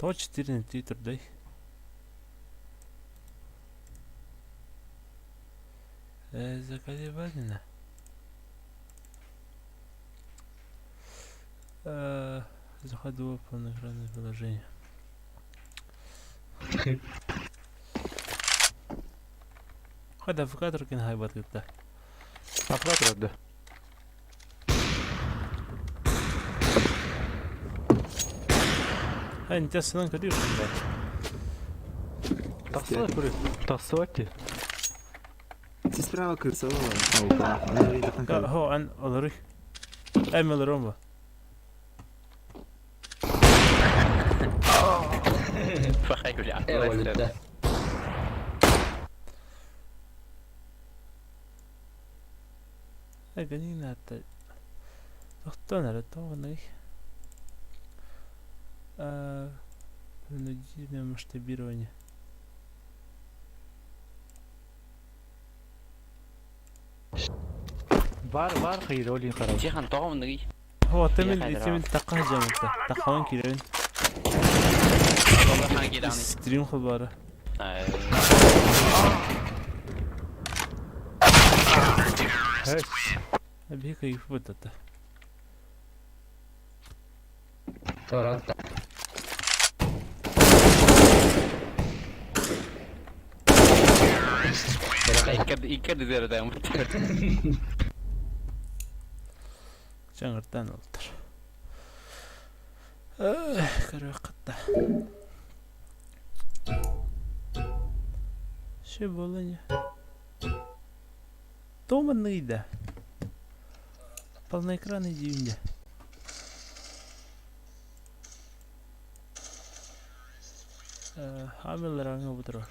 То 4 на Twitter дай. Заколебанина. Заходу в полноэкранное приложение. هذا في كاتر كان هاي بطلته. أفكار ده. هاي أنت أصلاً كدير شغال. تصوتي. Сестра крысовала. هو عن أدري. أمل رومبا. فخيل يعني. Ganina että tohtoon ретованный. Принудительное масштабирование. Бар خيرولي خراب. جيخان طعم نجي. هو تمل تقهجم انت تقهون كيلين. والله حاجة يعني. ستريم خبره. أبي كيف بدته. تورطت. يكاد زيادة دايما. شنغرتان ألتر. كرقته. شو بقولني؟ Томанный да. Полноэкранный дивня. Хамил ранга бутрош.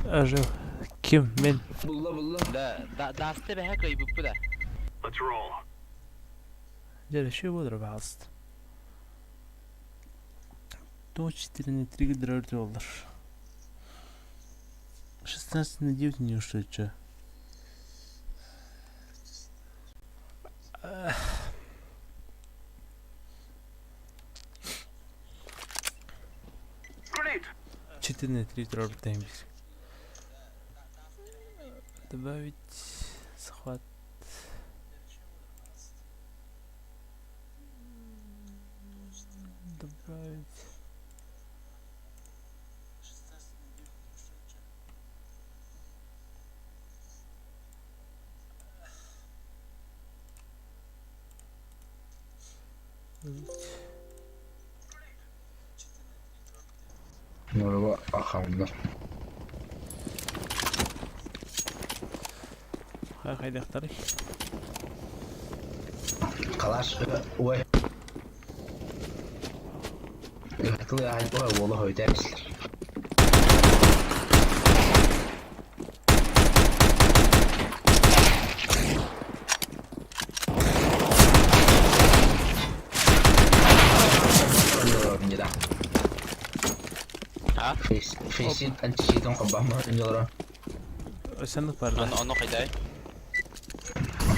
أجو كم من ده أستبه هكا يبقى جل شو بضرب عصت توش ترني $3 16 на 9 не ушедшая. $4 таймбис. Добавить захват. Добавить. Ну, ахамда. هاي اختاري. خلاص وين؟ طلع عاد والله هو داكس. في أنت شيء تنقب بعمر النيورون. وسند برا. أنا قيداي.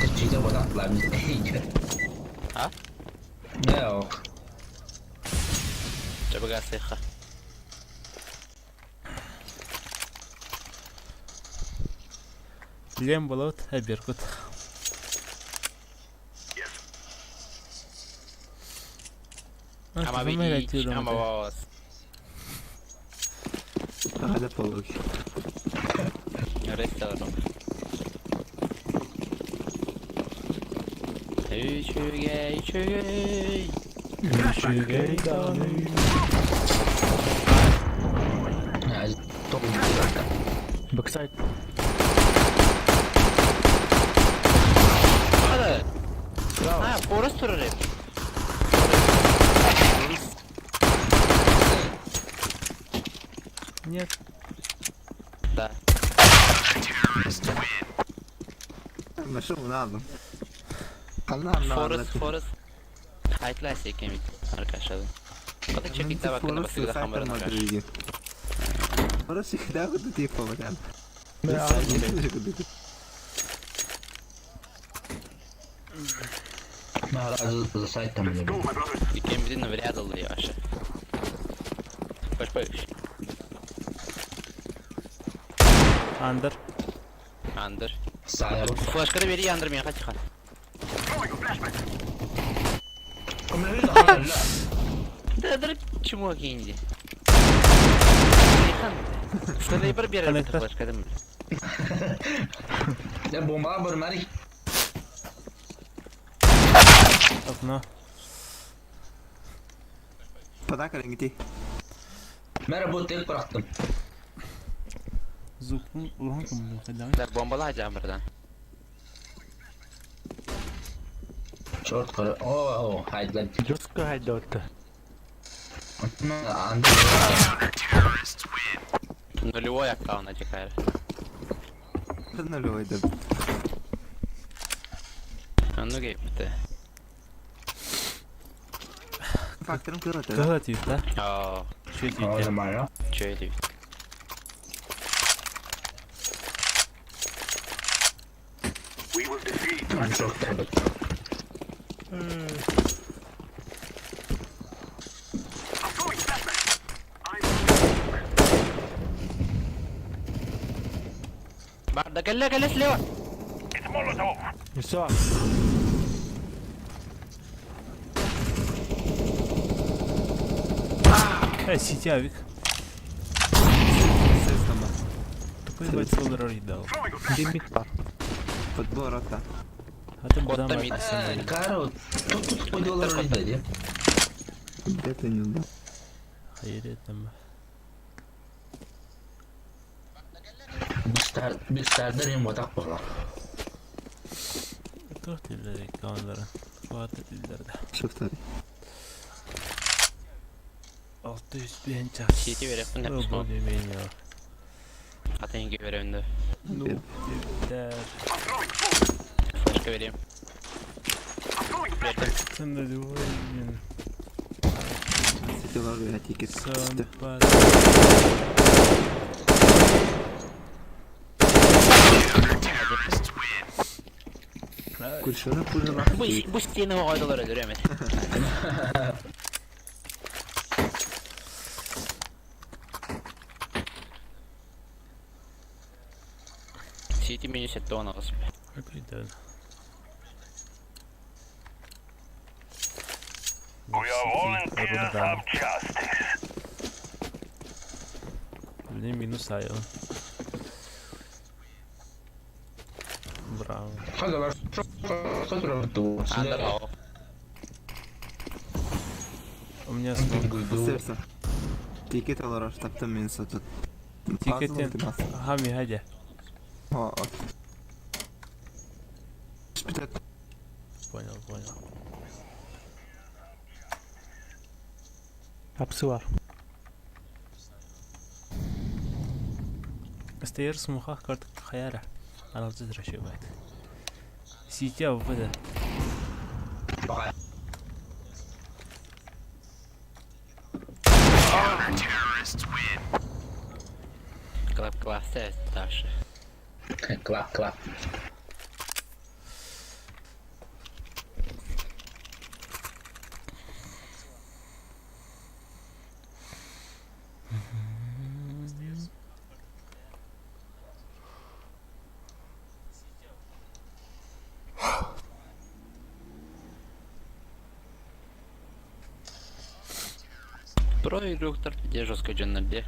أنت شيء تبغى تطلع من الحين. ها؟ لا. تبغى سيخة. اليوم بلوت هبيركوت. أما بيجي أما واس. هذا فوق. Restaurant. Üçügey. Backside. هذا. ها فورستر ريب. нет. Да. Meşhur bunu aldım. Kanlar Forest. Haytlaysa kemik arkadaşlar. O da çekikte bakın basıyor da kameranın arkadaşlar. Orası daha kötü tip oldu yani. ما راح سايت تمام. Diken bir dinle böyle adallı ya aşağı. Koş. Under. Andır. ساير. Flashları veri yandırmaya kaç çıkar. Dur çubuğa giyince. Sniper bir yere Connector. bitir flash kadın. يا بومبا برماري. Okno. Pada karen gitti. Merhaba tek bıraktım. Zukun ulan kumlu falan. Der bombalı hacı buradan. Short kare. Oo, haydi. Жестко хайда отты. Andı. Нулевой аккаунт чекає. Ne oydu? Ну гейпте. Faktörüm kırıldı. Гагат юу та? Aa, Шийд Oo, юу. mara. şöyle. Çok tabii. Barda gel слева. И все. Сети авик. Ses tamam. Тупой бойцовый ролик дал. Димит пар. Futbol hatta. Hadi Botta buradan mıydı? bakasın. Karo. Tut koyuyorlar orada diye. Deten yılda. Hayır etmem. Bilgisayarda benim odak var. Tuh dilleri kanları. Fuatı dillerde. Şıft hadi. 600 bin çarşı. Şiti verip bu ne Bu pişman. demeyin ya. Atın gibi önde. Noob der. Flash'ı vereyim. Verdim. Sen de duvarın. Sitiyorlar veya tiket. Son İşte. pas. Kurşuna kurşuna. Bu siteni o aydalar öldüremedi. City menü sette ona lazım. Hakikaten. We are volunteers of justice. Benim minus sayalım. Bravo. Hadi çok fotoğrafı. Andır o. У меня смог. Sersen. Tiket olarak taptım beni satın. Тикетен. Хами, hadi. Ha. Спитать. Понял. Hapsi var. استير سموخه كارت خيارة على الجزرة شباب سيتي أو بدأ Klap ses taşı. Klap. Трое игрокlar bir жестко жөнелди.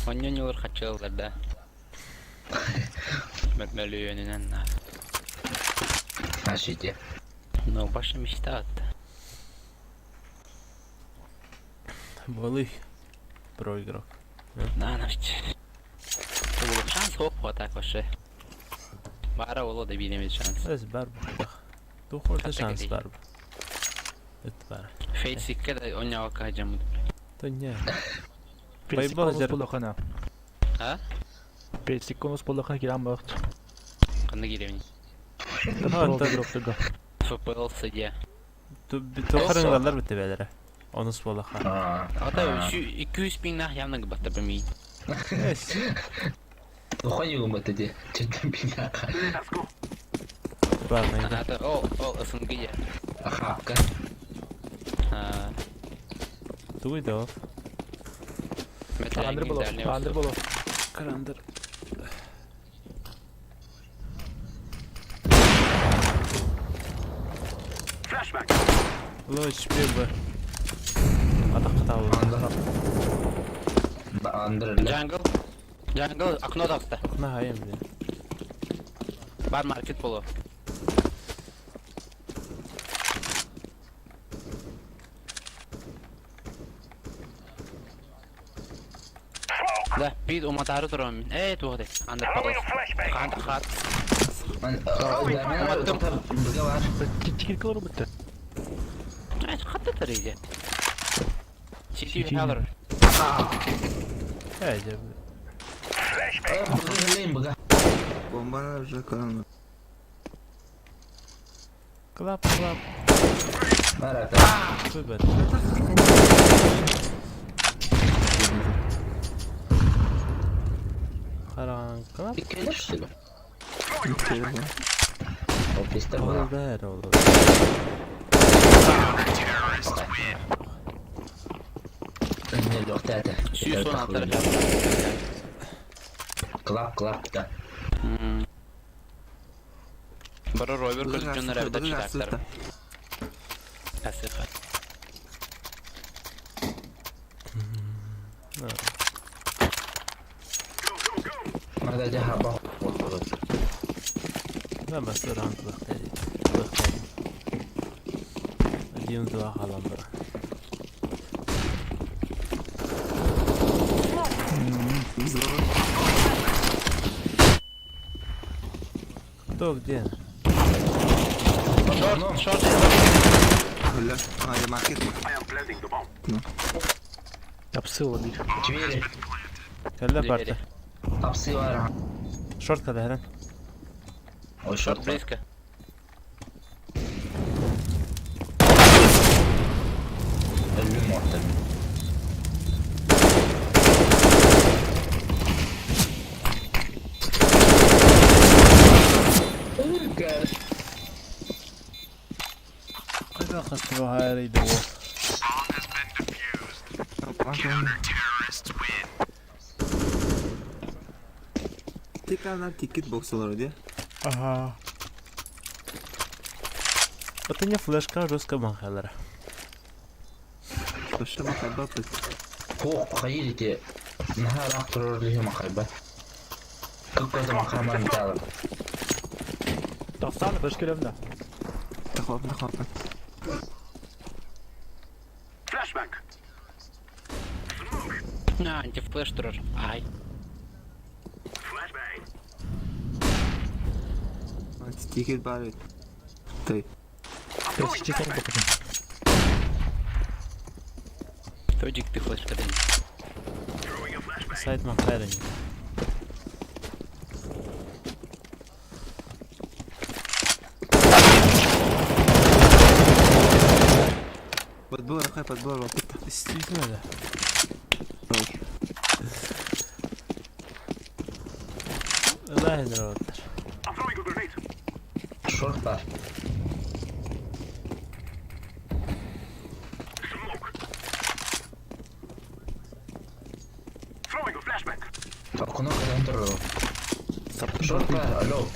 Oynuyorlar kaçıyorlar da. Mükemmel yönünden. Aşıcı. No başım işte attı. Балый проиграл. На ночь. Был шанс хоп вот так вообще. Бара оло да билемez шанс. بس برب دو شانس برب اتبار Face 2'de oynamak hacım. تو نه Baybalar. Bulakana. Ha? Pesikonus bulakana giren baktı. Kanda gireyim. Drop'ta. Futbol sedya. Tokarınlarlar bitti belere. Onu spolaka. Aa. Hatta şu 200 bin nah yanına battı be mi. Yes. Doxoyugu matadi. Cidden bina. Bakmayın. Hatta o ısıngı ya. Ahapka. Ha. Duydu o. Tandır bolo. Karandır. Lo hiçbir bu. Adak tavlı. Under. Jungle akno daqsta. Ne hayım diye. Bar market bolo. Da bir umatarı durum. Evet bu hadi. Under palace. Kant. Bizga var. Çikir kalır bitti. Evet hatta tarayıcı. City Heller. Hece. Bizga geleyim bizga. Bombalar уже karanlık. Klap. Var ata. Süper. Karan klap. Dikkat şunu. Bitti bu. Ofiste var. Oldu her oldu. Ne yok ata. Şu son anahtarı. Klap da. Bara Rover kılıcından evde çıkartlar. Asıfa. Mada jaha bah. Ben bas rank vakti. Diyum dua halam bura. Dog diye. Short. Öyle. Hayır market. Yapısı o değil. Двери. Kelle parti. Apsi var ha. Short kada heren. O Short short. близко. Ölüm orta. Kada kastro hayri de o. Tekrardan ticket boxlar diye. Ага. Это не флешка русская махалара. Başlama kaybettik. فوق خيلتي نهار أخطر اللي هي مخيبة كل مخيبة متعلم Tasarlı başka evde. Takvap. Ha, anti flash durur. Ay. Ticket bari. Tay. Pesi çekelim bakalım. Tocik bir flash kadın. Сайт махайра. Подбор, вот это. Действительно, да. Allah edrolar. شورت بار فأكونو كده انتر شورت بار ألو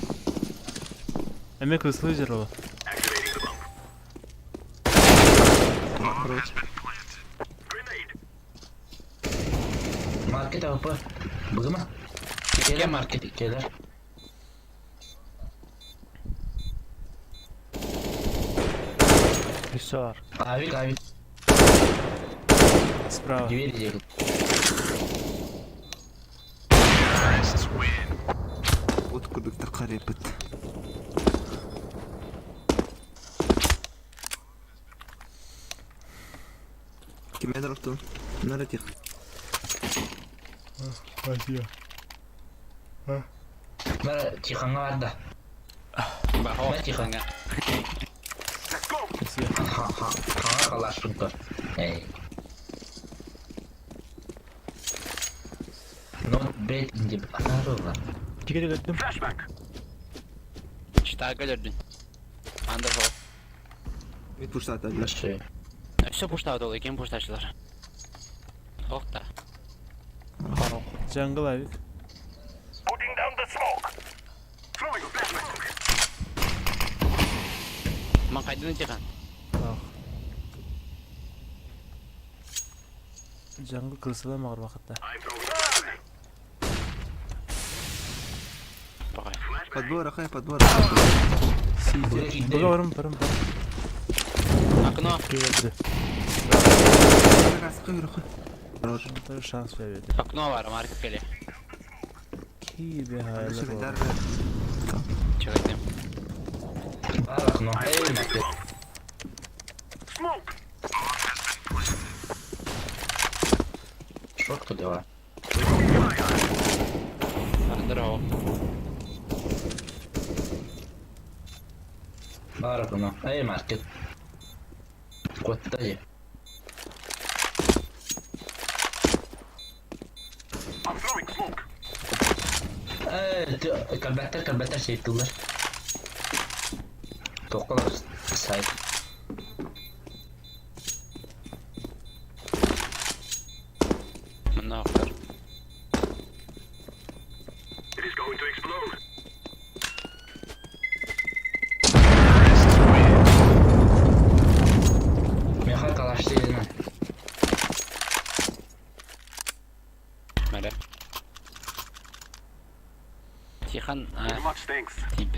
Emek ıslıyıcı o. ماركت أو بار بغما كده ماركت كده Üssü var. Abi Справа. двери делают. Откуда так репет? Kime dropptun? Nereye tık? Спасибо. Бара тиханга бар да. Бахо. Тиханга. Спасибо. Ханга калаштым то. Эй. Not bad ince bir anarı var. Тигер gördüm. Çıtağı gördün. Underho. Mid pushlatadilar. Şey. Все пуштауды ол екен пушташылар. Тоқта. Jungle abi. Putting down the smoke. Throwing a flashbang. Ман қайдан жиған? Bak. Jungle kırsalar mağır vakitte. I'm throwing a flashbang. Бағай. Подбор, ахай, подбор. CT. Burada varım varım. Акно. Gördü. Қой. Хорош. Burada şans verdi. Акно бар, маркет келе. Ki bir hayaller Шагайдар. var. Чего етем? Ах, ну, эй, нахуй. Smoke. Шотку дела. Underho. Барак, ну, эй, маркет. Котта ye. I'm throwing smoke. Kalbetter şey ettiler. Tokalar sahip. Мына ақтар. It is going to explode. Mehal kalaştı yerine. Мәлі. Тихан, Too much stinks. тип.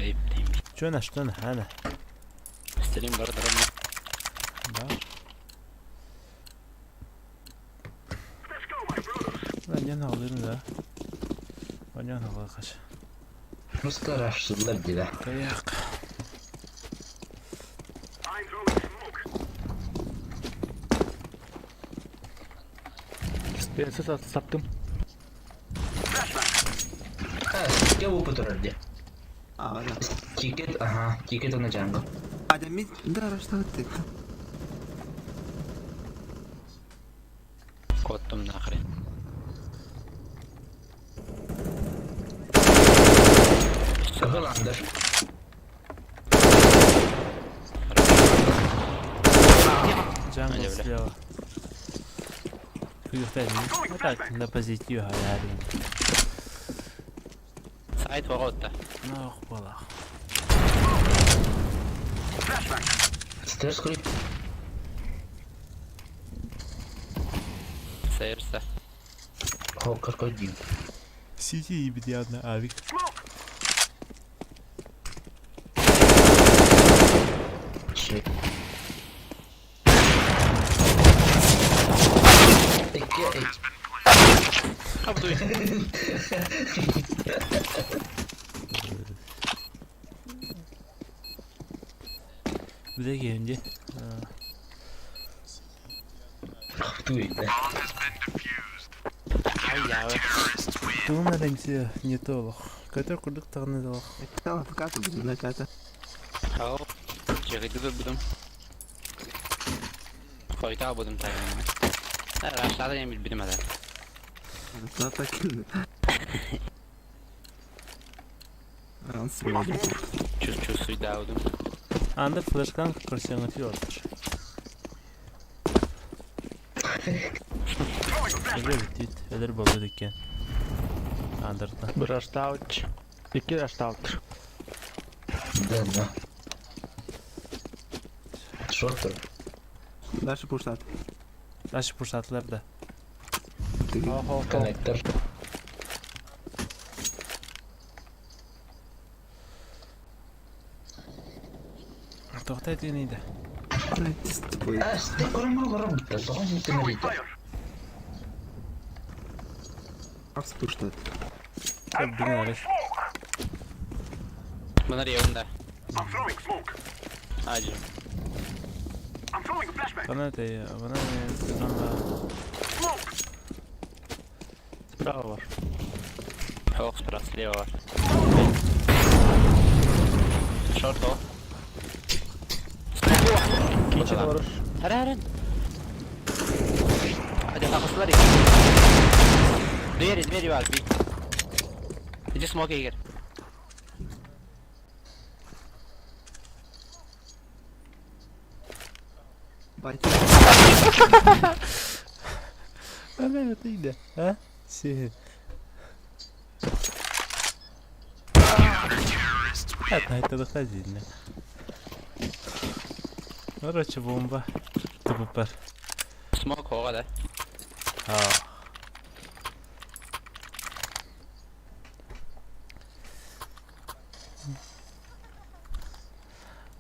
Şöyle şöyle hani. Стрим бар дұрымы. Var. Let's go, my brothers. Ben yan alıyorum da. Ben yan alıyorum kaç. Ruslar açtılar bir de. Kayak. I'm throwing smoke. Ben ses sattım. Ha, sikke bu putur diye. Aa, да. Ticket, aha, ticket ona jungle. Hadi mid. Да, что ты? Kottım нахрен. Sıfırlandır. Jungle Öyle. слева. Кuyuktayım. Ne tak ne pozitiyor hayalim. Сайт вағотта. Ne okbala. Stairs creep. Sayırsa. Hawker koyayım. CT iyi bir diğerine abi. Şey. İki. Kapıdayı. Bir de gelince. Duydu. Ай, явы. Bunun neresi не то лох. Который курдук тағны да лох. Давай, вкатывай, блин, наката. Ау. Чеғиді бір бұдым. Қойта бұдым тағын. Раштады ем білбідім әді. Да, так. Он сводит. Чус да бұдым. Anda flashkan kırsan atıyorlar. Öyle bitti. Öyle balı dikken. Andırda. Bir rush'ta İki rush'ta Да. Шортер. Дальше пуштат. Taş fırsatlar da. Коннектор. Toxtay deneydi. Тупой. А, стек орама бітті. Соған жетті мерейді. Как пуштат? Tabi bir araç. Bunlar yanında. I'm throwing smoke. Acı. I'm throwing a flashbang. Bana da ya. Bana ne? Bana Smoke. Справа var. Хок справа, слева. Шорт о. İkinci de var. Hereren. Hadi kafasılar iki. Двери var bir. Иди смоки gir. Bayt. Hemen öteydi. Ha? Şey. Это доходильно. Короче, бомба. Тупо. Смок hoga da.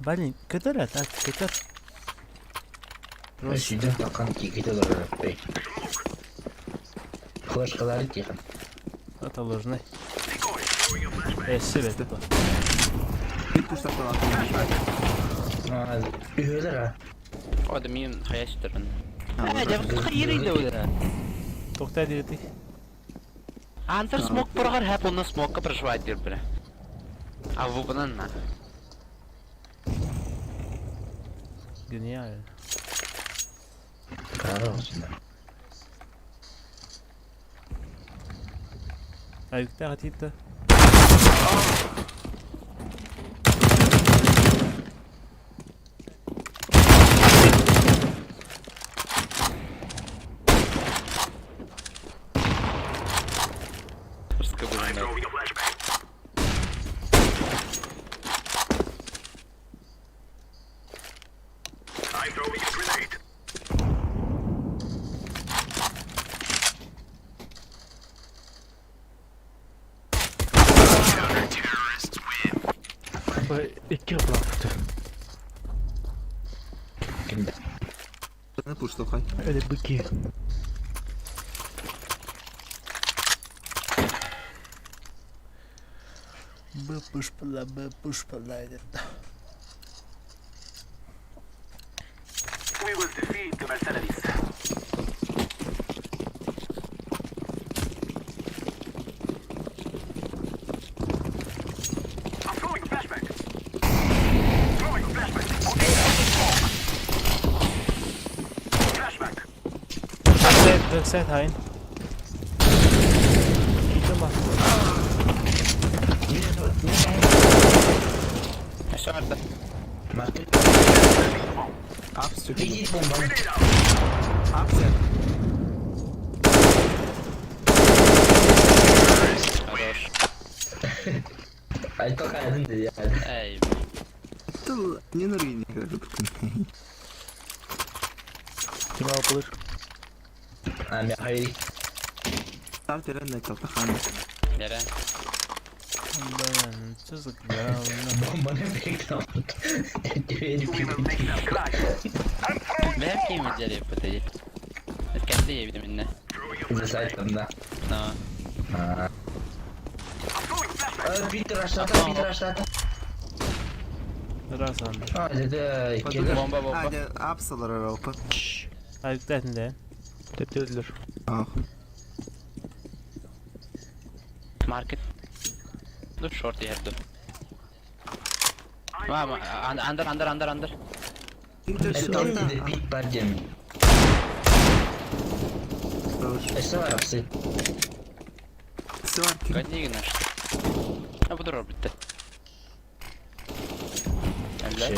Блин, который атак, который. Сүйден таққан кекеті дұрыр. Флешкалары тиған. Это ложный. Себе это. Bir puşlatma lazım. Üyeler ha. O da min hayashtir buni. Ha, jab khayiriydi o'zi. To'xta dedi. Антер смок проғар хап оны смокка прошивать дер бire. А bu bunun ne? Genial. Kararı olsun da. Ayıkta hatita. İki yapılaktı. Kimde? Ne puştokay? Öyle bıki. B pushpala dedi. We will defeat the mercenaries. I'm throwing a flashback. Throwing a flashback. Flashback. Set hain. Gittim bak. Aşağıda. Market. Ups çok Bir iyi. git bombanı. Ups ya. Хорош. Ay tokadın dedi yani. Ey. Тыл не на руине играю. Kim yapılır? Abi hayır. Tam teren ne kaldı hanım. Nere? Ben çocuk ya. Bombanı bekliyorum. Güveni We will make them cry. I'm throwing Ben kim acele yapıyor? Kendi yiyebilirim inne. Bize saytlarında. Tamam. Ha. I'm throwing flashback. Peter aşağıda, Peter aşağıda. Rasan. Hadi de gelir. Bomba bomba. Hadi apsalar Avrupa. Ayıkta etinde. Tepkiler. Ah. Market. Dur short yer dur. Tamam, under. Estoy de Big Bargain. Esto var hapsi. Sıvar ki. Gani gün açtı. Ha bu dur bitti. Şey.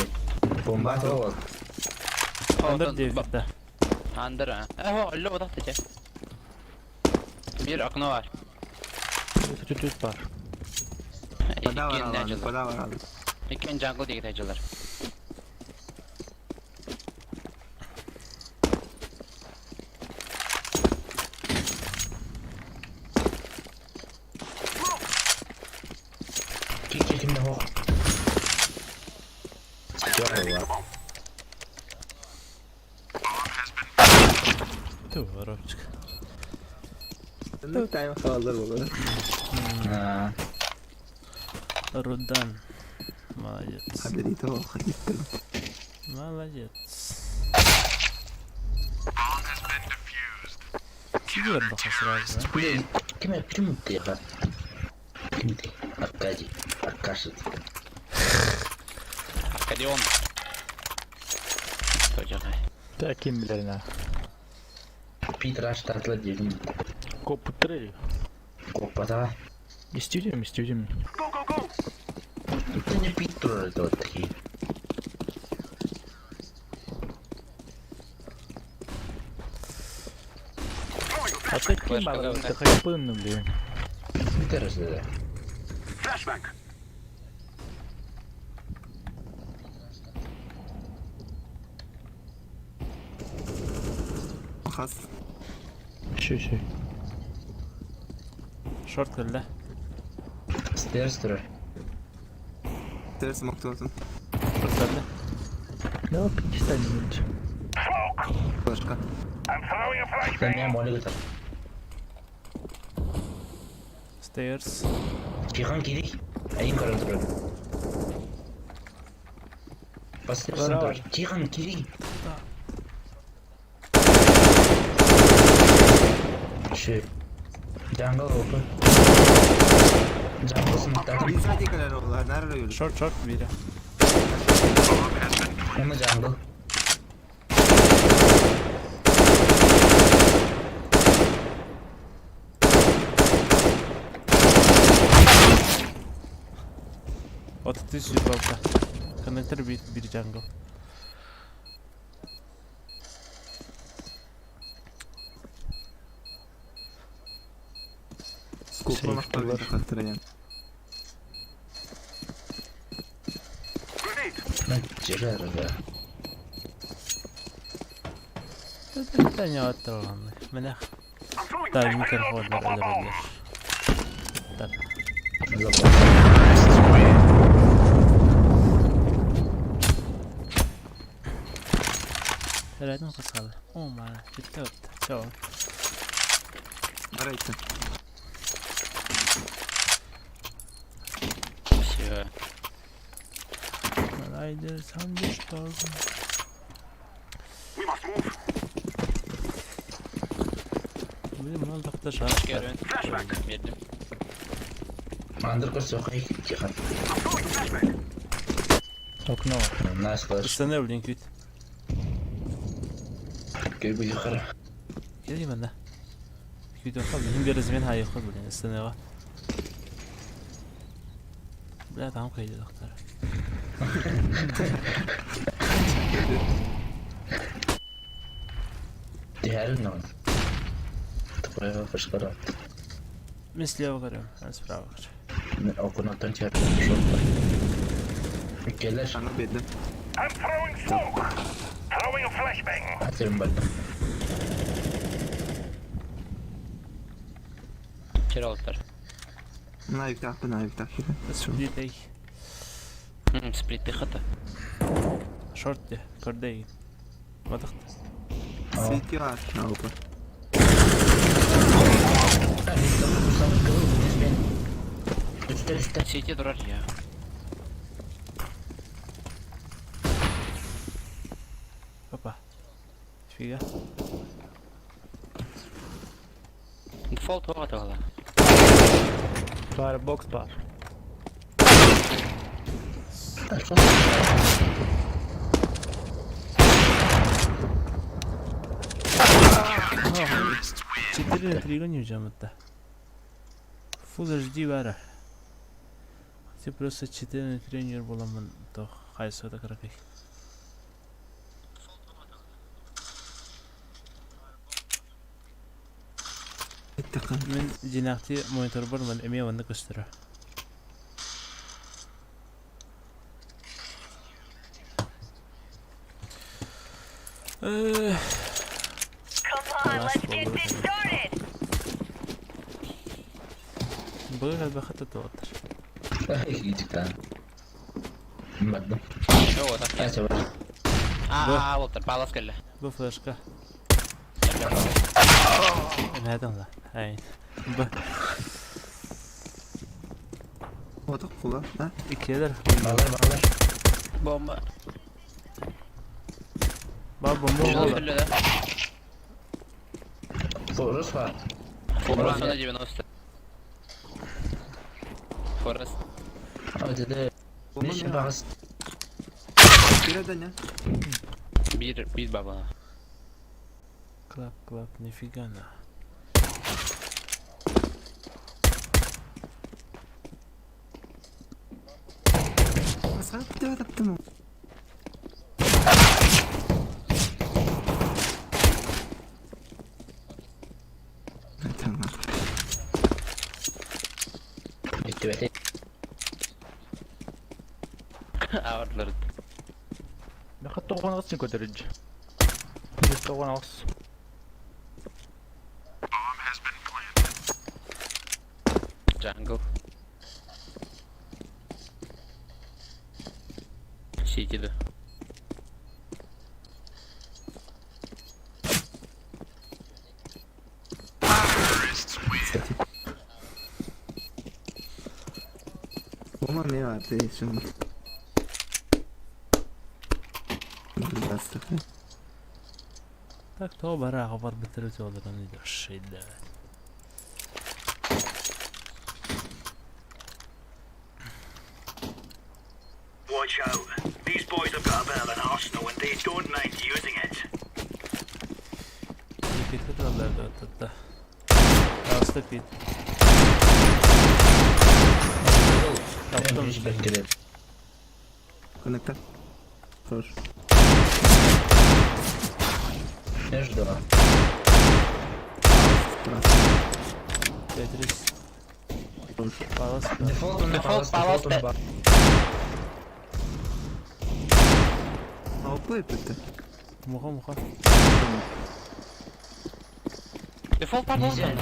Bomba da var. Under devlette. Under ha. Ho, allo odak tece. Bir akno var. Tütüt var. Pada var İkinci alan. acılar. Pada var alan. İkinci jungle diye acılar. Kimde o? Var. Tu воробчик. Ne time havalar olur. Ha. Рудан. Молодец. Haberi de o. Молодец. Сидел отдохнул сразу, да? Блин. Kim yapıyor diye bak. Kimdi? Arkadi. Arkadaşı. Arkadion. Hocam. Ta kim bilir ne. Peter Ashtart'la diyelim. Koputturuyor. Kopata. İstediğim. Go, go, go! Itu ne Peter orada ki. Hatta kim bağlı? Takayıpını biliyor. Peter orada. Flashbang! Khas. Şu. Short kırla. Stairs duruyor. Ters maktulsun. Short kırla. Ne yapayım ki sen önce? Smoke! Başka. I'm throwing a Sen flashbang! ne moli götür. Stairs. Cihan gidik. Ayın karın duruyor. Bastırırsın Bravo. duruyor. Cihan gidik. Şu. Jungle open. Jungle sınıftadım. Bir saat kadar oldu. Nerede yürüdü? Short biri. Onu jungle. Ototis yukarıda. Connector bir jungle. Skoplamak da bir kattırayan. Grenade! Ben ciğer arada. Ben yavaştır olanlar. Mene I'm throwing daha flashbang! mikrofonlar alırlar. Herhalde kasalı. Oh man, bitti. Ciao. Nereye gittin? Все. Rider Thunderstorm. We must move! Benim oldukta şarkı. Görün. Flashback! Verdim. Mandır sokayım. Cihan. I'm throwing flashbang! Okno. Nice kılıç. Üstüne blink git. Gel bu yukarı. Geleyim ben de. Video kaldı. Benim bir rezmen hayıklı bu. Üstüne var. Bırak tamam kaydı doktor. Diğeri ne var? Tıpaya fışkıra. Misliye bakarım. Ben sıfıra bakacağım. Okunattan çarpıyor. Şortlar. Geller. Sana bedim. I'm throwing smoke! Throwing a flashbang! Atıyorum ben. İçeri aldılar. Naivt taktı. Split ey. Split'te хата. Short diye. Kordayım. Madık. City var. Avrupa. Üstte. Сети дурар ya. Hoppa. Figa. Default var da. Firebox var. Четыре тригоню это. Full HD var. Ты просто 4 тренер буламын то хайсада каракай. Ettiqin. Мен жинакты монитор бар, мен эме ванда көстөрө. Come on, let's get this started. Böyle bir hata doğrudur. Gittik daha. Bilmedim. Что вот так? Neyse var. Вот палас кelle. Bu flashka. Nereden lan? Hayır. Bu Otak kula. Ha? ikiler. Bağlar. Bomba. Bak bomba Şunu var. söyle de. Rus var. Forest на 90. Forest. Hadi de. Ne işin bağız? Birden ya. Bir baba. Клап, нифига на. Sen bir de attım. Tamam. Bitti. Ağırları. Ne kadar toğan ağız götürücü. Bir toğan ağız. Jungle. City'de. Ama ne vardı şimdi? Bastı. Так, то бара хабар битэрэж болрооны дөршилээ. Watch out. These boys have got a bit of an arsenal and they don't mind using it. Bitti da. Rastı bit. Yaptım hiç bekledim. Konekta. Dur. Ne жду? Tetris. Palas. Default palas. Avuklu yapıttı. Muha. Default pardon. Güzel.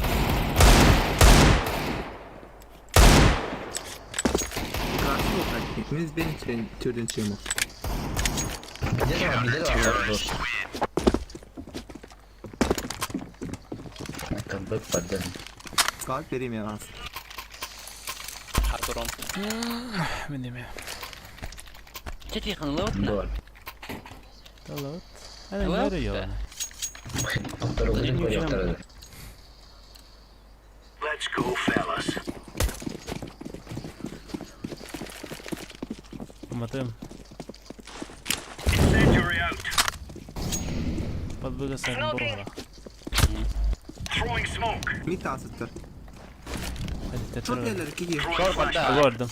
Karşı olarak ikimiz benim türden çıkmak. Bir de var. Dur. Kan bak padden. Kalp vereyim ya az. Haturum. Benim ya. City khanlı. Doğru. Talat. Ana Hello? nereye ya? Doktor olduğunu koyuyorlar. Let's go, fellas. Матем. Incendiary out. Подбега sen bomba. Throwing smoke. Mit asıttır. Hadi Çok tetere. yerler iki Throwing Short flashbang. bada. Gördüm.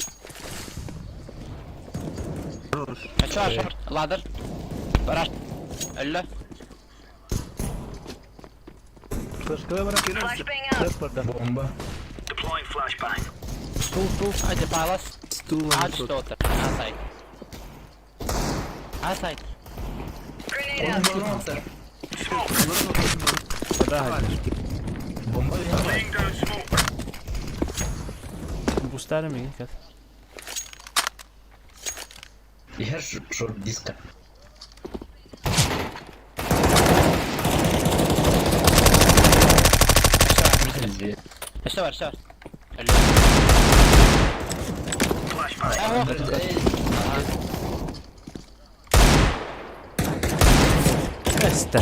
Dur. Short. Ladder. Baraş. Ölle. Flash bırak. Flashbang out. Flash burada. Bomba. Deploying flashbang. Stol. Hadi palas. Stool Ağaç da otur. Outside. Outside. Grenade out. Daha hadi. Bomba yok. Laying down smoke. Booster mi gel? Her short diska. İşte var. Ölle. Flashbang. Beste.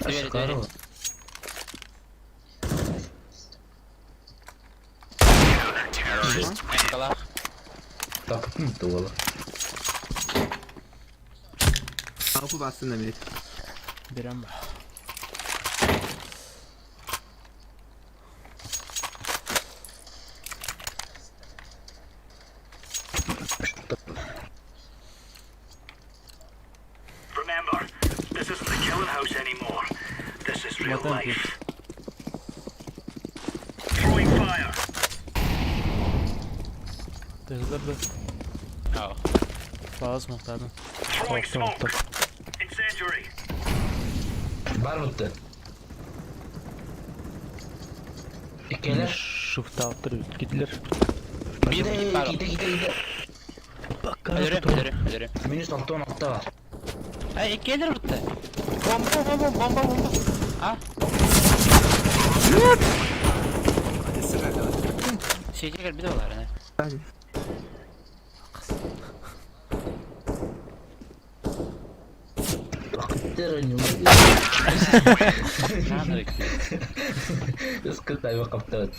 Diğeri. Kala. Takıp mı dolu? Kapı bastın demek. Direm. Remember, this isn't the killing house anymore. This is real Vatan life. Throwing fire. Tezgahda. Oh. Palas muhtarım. Throwing smoke. Incendiary. Var mıydı? İkeler. Shift altır gittiler. Bir var. Gide. Bak Ölürüm. Minus 6-16 var. Ay iki gelir bitti. Bomba. Ha? Hadi sıra kadar. Şeyce gel bir de var ne? Hadi. Terönüm. Nandırık. Iskut ay bakaptı.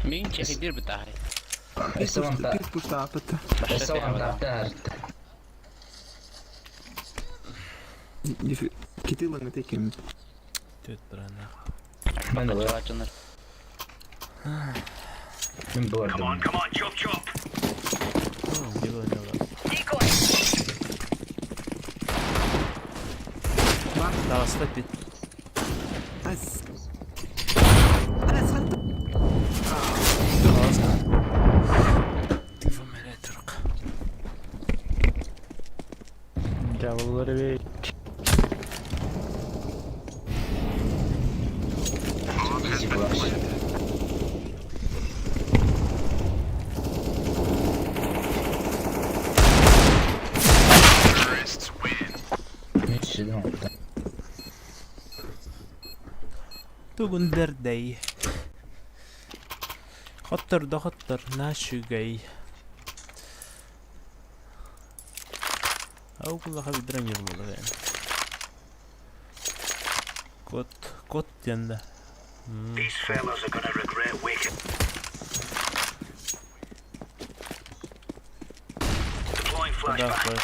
Min çekilir bir daha. Esavanta. Писпу тапата. Esavanta täärt. Kitillä tekin. Tüttüränne. Ben de var. Açılır. Ben bu arada. Come on, chop chop. Gibi oynuyorlar. Decoy. Daha ıslak bir. As. Tifamele Türk. Cavulları bir Easy flash. Ne şeyden oldu? Tugun derdey. Hattır da hattır. Naşugay. Au kullaha bidren yılmalı yani. Kot yanda. These fellas are gonna regret waking. Deploying Kadar flashbang.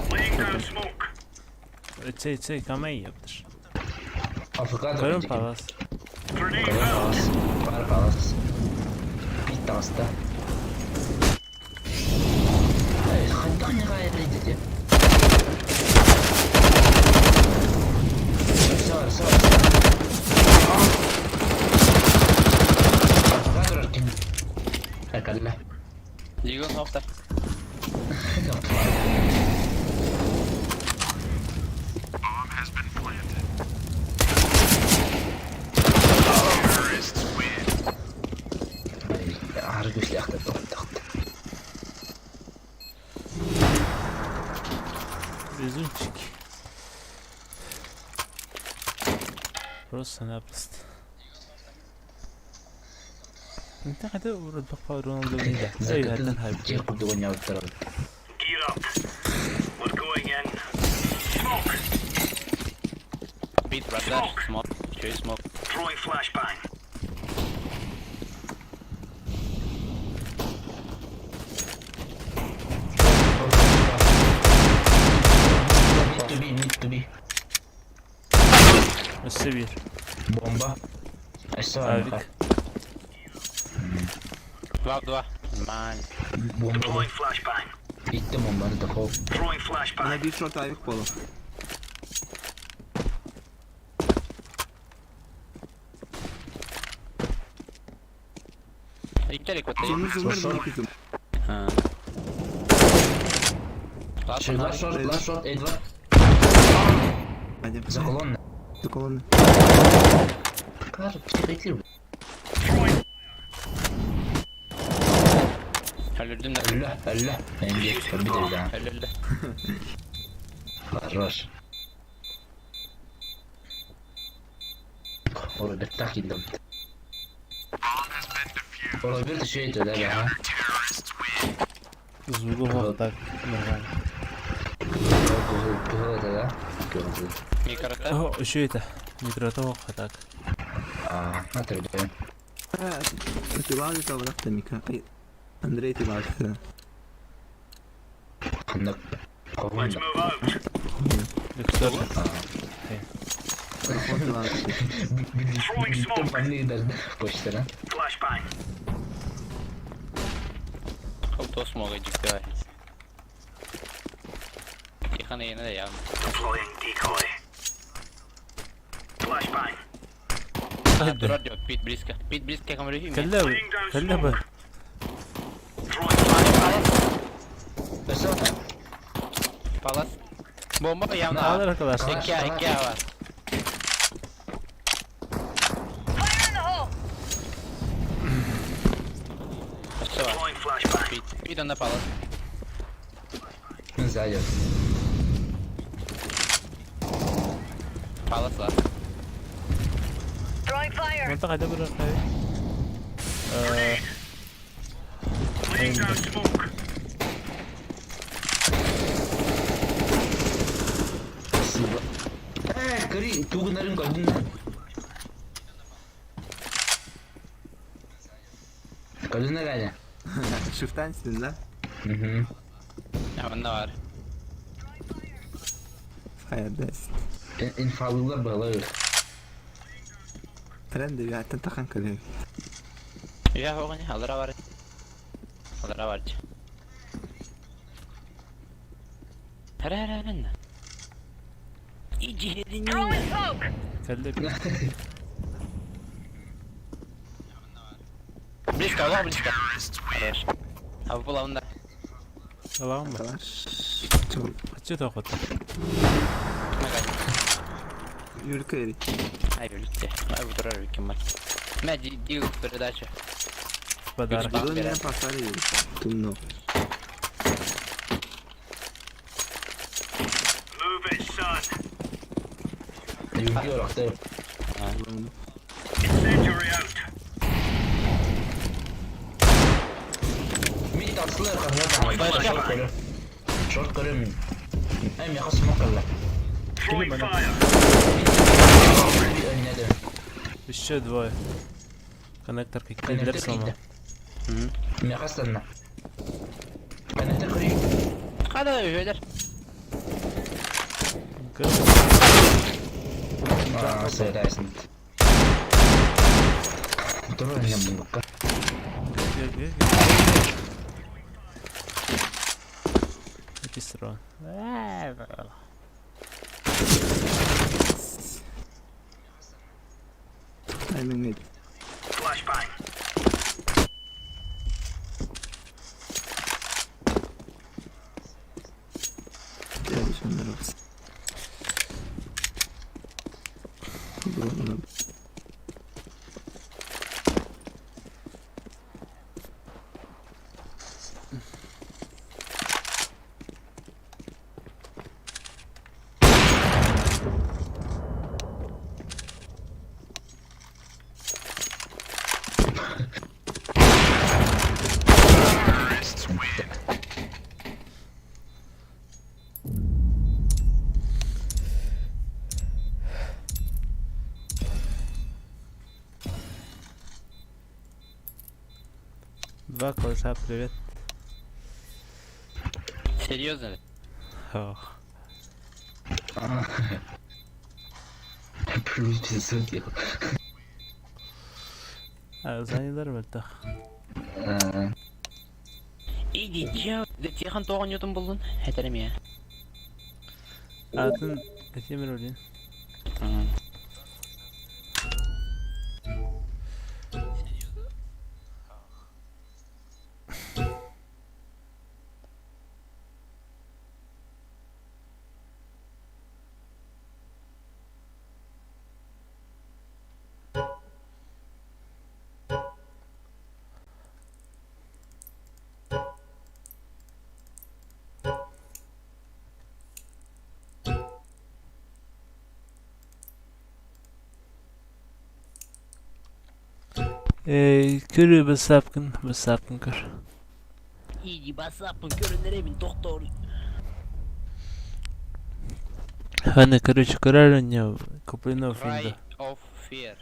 koy. Laying down smoke. Çey kamayı yaptır. Afrika da Karın önceki. palas. Grenade Karın out. palas. Var palas. Bitti hasta. Hatta ne gayet dedi. Sağ. Afrika dururken. Ekalla. Digo hafta. Harbi güçlü yakta taktı. Безунчик. Просто-напросто. انت هذا ورد بقى رونالدو نيدا. زي هذا الهايب. Cek kudu oynuyor bu tarafı. Gear up. We're going in. Smoke. Beat brother. Smoke. Show smoke. Throwing flashbang. Need to be. Üstü bir. Bomba. Aşağı var. Avik. Два, два. Man. Bomba. Deploying flashbang. Gitti bombanı da kov. Throwing flashbang. Bana bir short ayık bolu. İçerik var. Zımır kızım. Ha. Şey last shot, Edward. Hadi. За колонны. За колонны. Kar, bekliyor. Öldürdüm de. Allah. Ben de bir de daha. Öldürdü. Var. Orada tak indim. Orada bir de şey dedi ya. Звугу так нормально. Gördü ya. Gördü. Микрота. О, что это? Микроток так. Ne tür Ти бази това врата Мика. Андрей ти бази. Kandak. Let's Kovanda. move out. Виктор. Ти бази. Throwing smoke. Ben liderdi. Koştura. Flashbang. Колто смога джикта. Яхана yine de yardım. Deploying decoy. Flashbang. Hadi. Durar yok. Pit briska. Pit briska kan vara hymne. Kalla bu. Kalla bu. Throwing flashbang. Mesela. Palas. Bomba Ne yanına. alır arkadaşlar? İki var. Fire in the hole. Aşağı var. Deploying flashbang. Pit önde palas. Zayıf. Palas var. Throwing fire. منطقة دبر الخير. Laying down smoke. Скорее, туго на рынку один. Kadına geldi. Şuftansın la. Ya bunda var. Hayırdaysın. İnfallılar bağlıyor. Tren de bir hayattan takan kalıyor. Ya hoğun ya alıra var. Alıra var. Herherherinde. İyice hedin Throwing smoke. Kaldı. Близко, Allah близко. Хорош. Abi bulavında. Tamam mı? Kadar. Çok Kaçıyor da okut. yürük eri. Hayır bitti. Abi durar mükemmel. Ben дил передачу. Pazar. Buradan yine pasar yiyoruz. Tumno. Move it, son. Yürüyor aktarım. Incendiary out. Bir taslar kahve. Short görüyorum. Hem yakası makalla. Throwing fire. Bir önüne de. Еще двое. Коннектор какие-то для слома. Yakaslarına. Kanete kırayım. Hadi öyleler. Aa söylersin. Dur önüne bunu. Какие сроки? Timing neydi? Flashbang. Geldi şunlar olsun. Buradan Два колеса, привет. Серьезно ли? Ох. Плюс 500 yok. Zannederim artık. İyi ya. Teхан тоғын ютun buldun. Heterim ya. Adın Etemir olayım. Körü besapkın kör. İyi basapın körünlere bin doktor. Hani короче, король куплено Cry финда. of fear.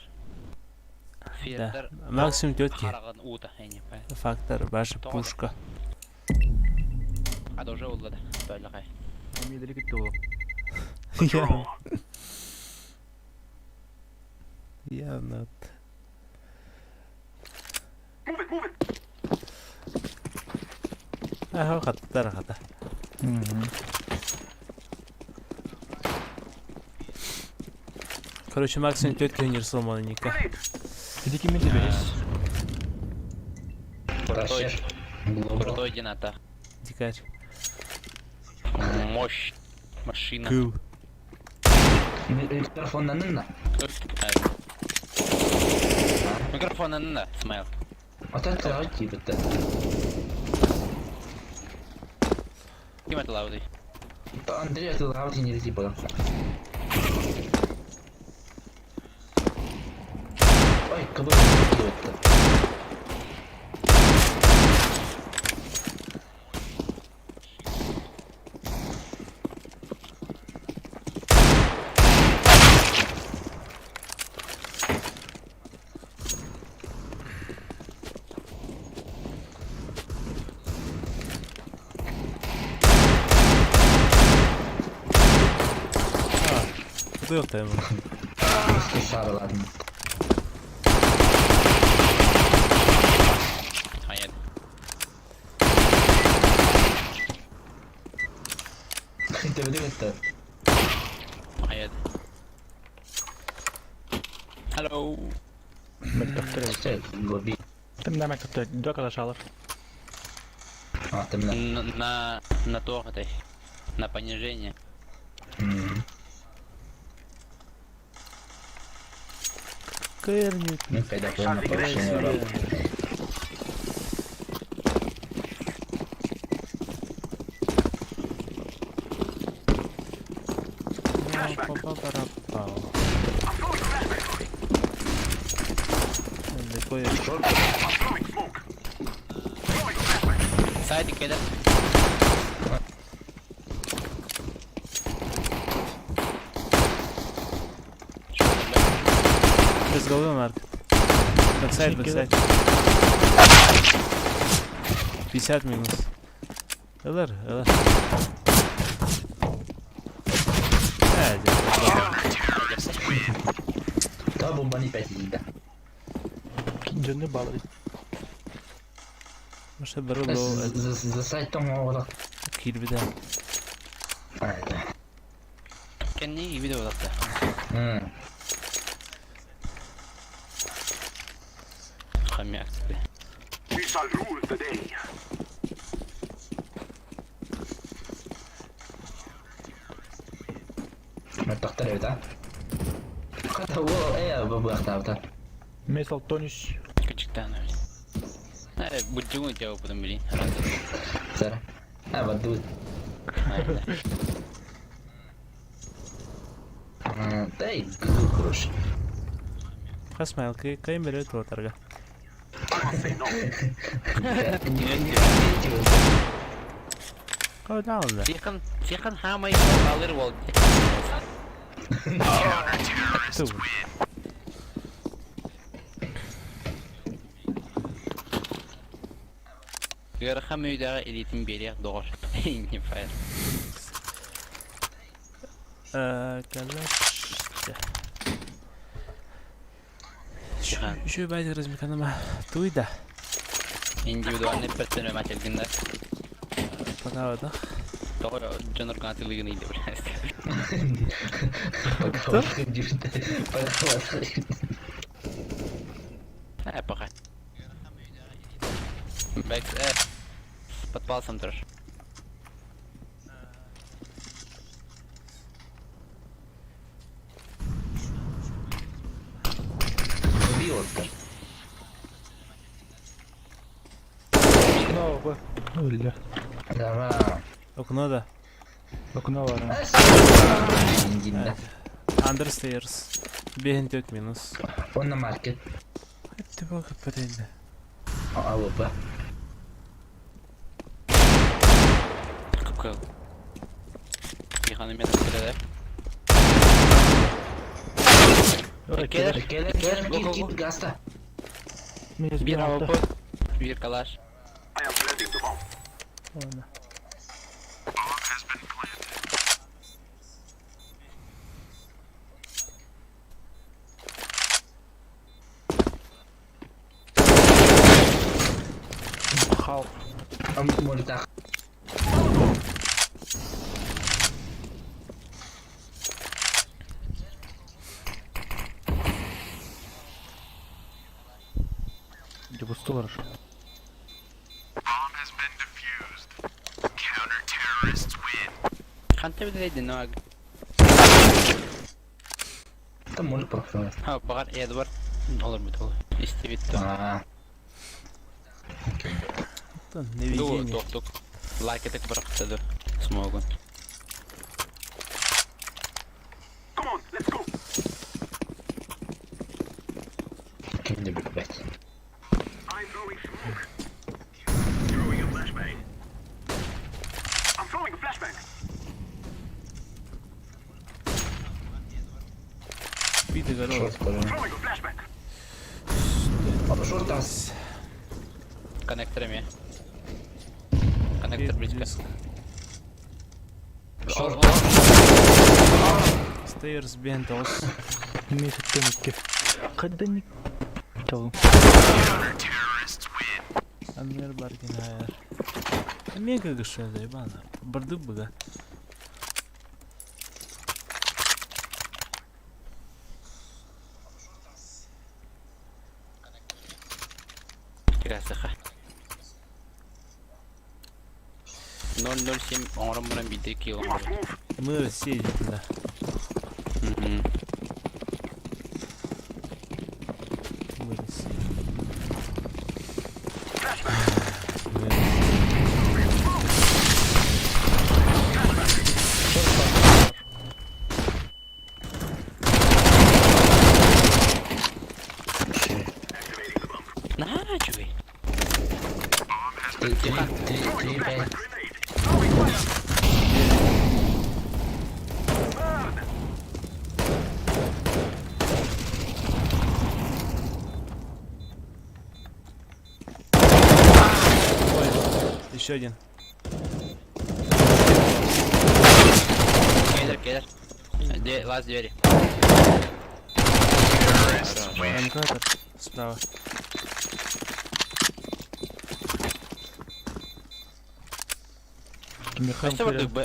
Да. Fear'dir. Максимум тетки. Қараған уыта, я не понимаю. Фактор, ваша Тоғыз. пушка. Hadi уже oldu da. Böyle kay. Ümideli gitti oğlum. Я. Я над. Ага, хата. Короче, максимум тетки не сломана никак. Bir iki mil de veririz. Uğraşır. Крутой дината. Дикарь. Мощь. Машина. Кул. Mikrofonlanın da. Mikrofonun da. Smile. Ata tarağı ki bitti. Kim это лаудый? Андрей отлагал и не лети было. Ой, кабы это. Burada yok değil mi? Dışarılarım. Hayır. Tepede gitti. Hayır. Hello. متدخل Şey, lobby. تم نعمل كتير دوك على شغلة Ha, temle. На то этой. На понижение. Kıyırmıyor. Ne kadar koluna повышение var. Сайдик كده. Let's go Mark. Backside, backside. Pisat minus. Alır. Hadi. Daha bombanı peşinde. جنب بعض مش هبرر له За сайтом orada. kill bir daha. Haydi. Kendini iyi video attı. Хамяк тебе. We shall rule the day. ما تختار بتاع. خد هو ايه بابا اختار بتاع. ميسال تونيش Küçükten öyle. Evet, bu cevabını bileyim. سرع. بدوت. طيب كروش. خصم halkı kayın böyle tutarga. Oh down there. Sikan hamayı alır oldu. Two. Yarhamı da elitin bir yer doğru. İyi fayda. Arkadaşlar. Şu بعد رزمي كان ما تويدا. İndividualne personel maç elginde. Bakalım da. Doğru, Canur katilliğini iyi biraz. Ha, пока. Бэк, подпал сам тоже. Биотка. نو ولا Tamam. Okuna da. وكنا ورا İncinde. Understairs. Behind yok minus. Onunla market. Hadi bak kapatayım. Avrupa. Кукол. Yıkanım ya da kırılır. Gel git gasta. ميز Bir بين hava عوضة koy. Bir kalaş. I am planting the bomb. خاف مرتاح. جيبوا ستور Kante bir de neydi ne var? Tam onu profesyonel. Ha bakar Edward. Olur mu olur. İsti bitti. Aa. Ne Ду, bileyim. тук. Like это бıraktı. Smoke'un. Come on, let's go. Kendi bir bet. I'm throwing smoke. Throwing a flashbang. I'm throwing a flashbang. Bir de garo. Şort koyalım. Throwing a flashbang. Abi şort az. Коннекторами. Коннектор близко. Шорт. Stairs behind those. Месяц Когда не... Чал. Амир баргин хайр. Мега гышады бана. Барды бага. Красоха. 007 оңрымырын биде километр. Мы сидим, да. Еще один. Кедр. Лаз двери. Анкатор справа. Aşağı vurduk.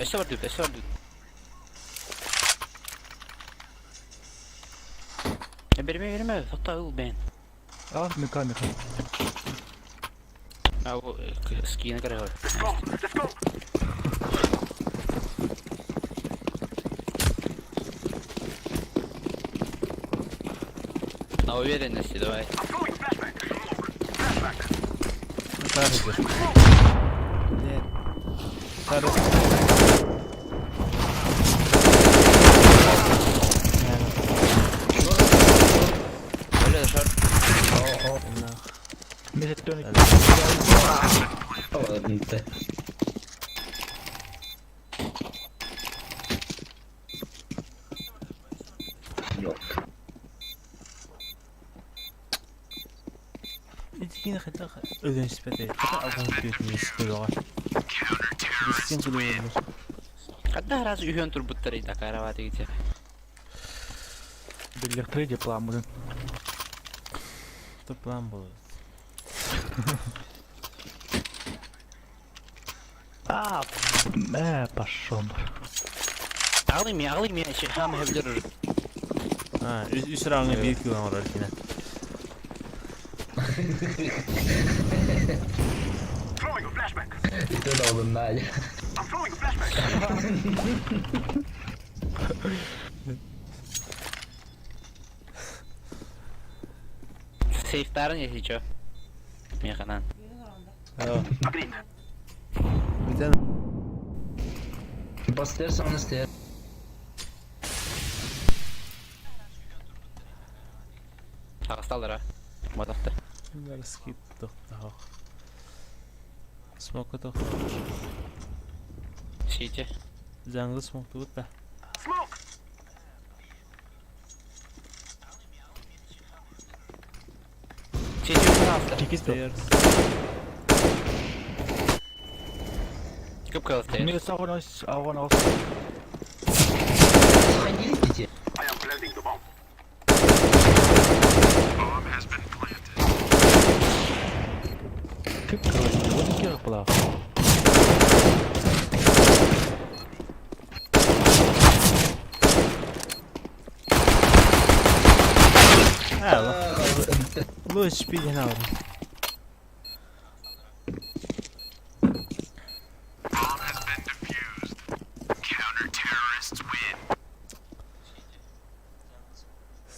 Verme. Hatta ul ben. А, мека. Ha bu skine kadar var. Let's go. На уверенности давай. I'm throwing flashback. Flashback. Таржи. Нет. Таржи. Öyle de şart. Месяц тонет. Ладно-то. Yok. Эдгээр хатаа өлөн спэтэй. Хатаа агуун дүүтний сколоо. Ристин кулуу. Когда раз үйөн турбуттар ида карават гэж. Билер трейде пламы. То план был. А, пошел. Алим я şey ham hevler. Ha, üsrağını bir kilo var yine. Throwing a flashback. Ito na oğlum na. I'm throwing a flashback. Safe'ların yaşayacak. Yakalan. Evet. Agreed. Bir tane Bastır sonra stairs. Ağıstallar ha. Madafta. bunlar skip daha. Smoke to. Şeyce. Jungle smoke tut da. Smoke. Şeyce ağıstallar. Чекист. Stairs. Kıpkılı Месяц агон. Сходите. I am planting the bomb. Кып короче, вот кер плав. Allah. Bu HP hena var.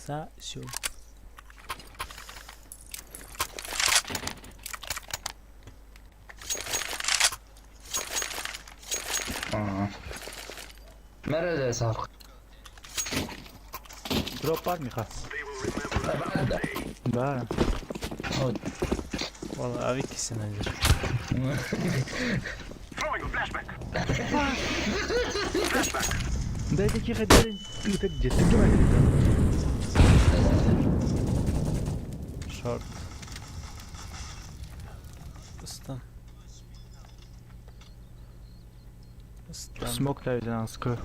Sa şu. Nerede sağlık? Дроп var mı kas? Ben de. Да. Vallahi abi ikisini önce. Throwing a flashback. Да таких один это где ты говоришь? Short. Stun. Смок дает на скры.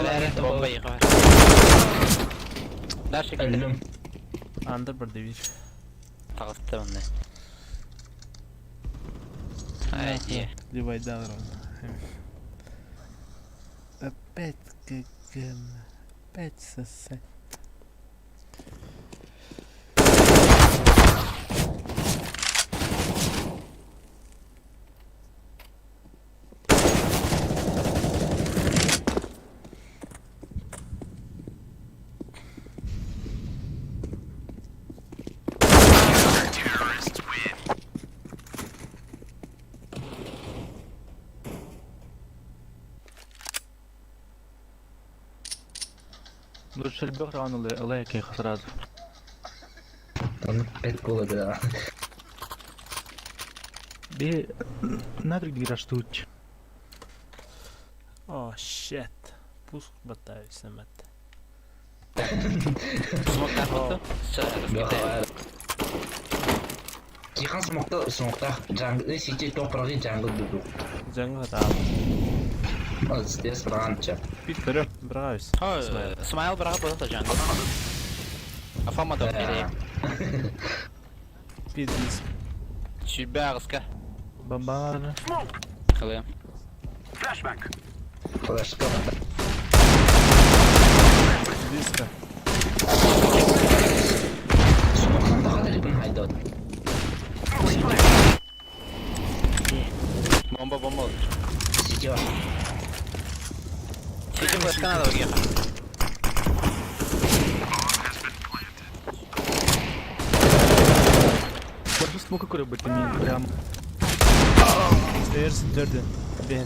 Lanet bomba yıkar. Dar şekilde Ölüm. Under bir de bir. tağıttı onu. Haydi. Divide var onda. Опять гм. Опять сосать. Лучше шельбёк рано лайки сразу. Там 5 было, да. Bir нафиг где растут. Oh shit. Пуск батаю самат. Smoktan oldu. Jihan smokta jungle sisi toprağı jungle dudu. Jungle da. Stres rancha. Bitti. Bravo. Ha, Smile bırak burada jungle. Afama da gireyim. Biz Şübbe ağızka. Бомбарда. Kılıyorum. Flashback. Flash diska. Smoktan daha da ripin hayda. Bomba olur. Sisi var. Çekim başkan da bakayım. Большинство какое бы ты не прям. Stairs dördü. Ben.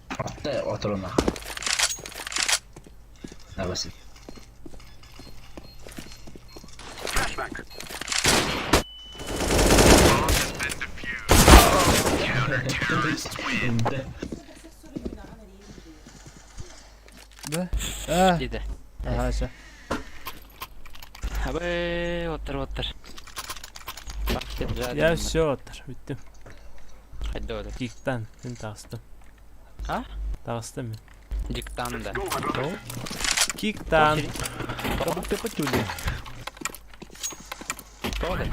Hatta oturma. Ne basit. Flashback. Ne? Ah. Gidi. Aha aşağı. Abi otur. Bak gideceğim. Ya все otur. Bittim. Hadi oğlum. Kick'ten. Ben tağıstım. Ha? Tağıstım ben. Cıktan da. Go, my brother. Kick'ten. Как будто по тюле. Doğru.